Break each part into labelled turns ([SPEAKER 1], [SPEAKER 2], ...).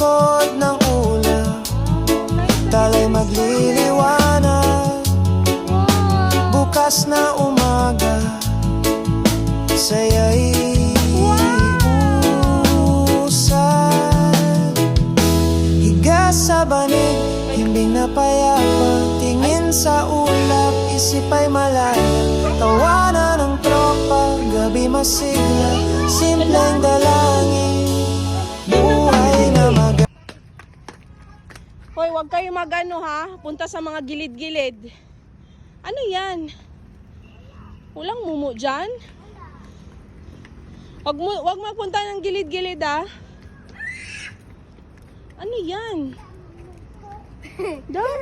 [SPEAKER 1] likod ng ulap, talay magliliwanag. Bukas na umaga, saya'y usad. Higa sa banig, himbing na payapa, tingin sa ulap, isip ay malaya. Tawanan ng tropa, gabi masigla, simpleng dalangin, buhay na
[SPEAKER 2] Hoy, wag kayo magano ha. Punta sa mga gilid-gilid. Ano yan? Walang mumu dyan? Wag magpunta ng gilid-gilid ha. Ano yan? Daw?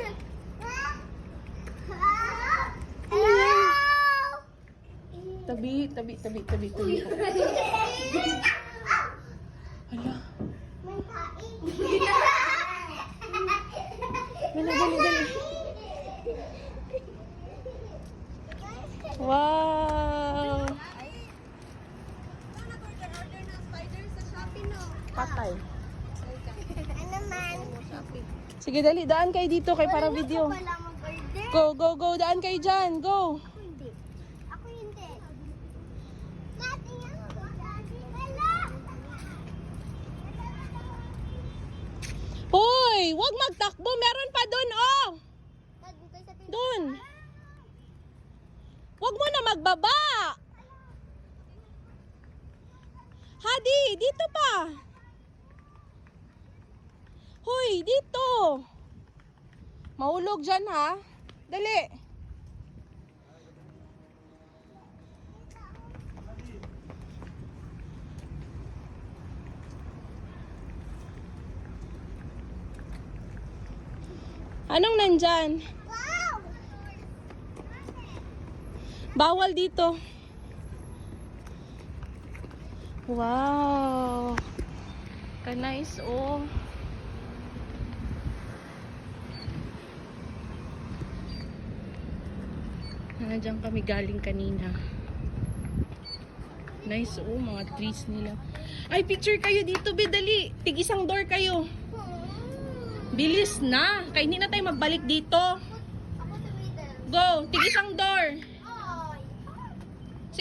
[SPEAKER 2] Ano yan? Tabi. Hala. Dali. Wow. Patay. Sige, dali. Daan kayo dito kay para video. Go. Daan kayo dyan. Go.
[SPEAKER 3] Ako hindi.
[SPEAKER 2] Hoy, wag magtakbo. Meron pa doon, oh. Doon. Wag mo na magbaba. Hadi, dito pa. Hoy, dito. Mahulog dyan, ha? Dali. Anong nandyan? Bawal dito. Wow. Ka-nice, oh. Nandiyan kami galing kanina. Nice, oh. Mga trees nila. Ay, picture kayo dito, bedali. Tig isang door kayo. Bilis na. Kaya hindi na tayo magbalik dito. Go. Tig isang door.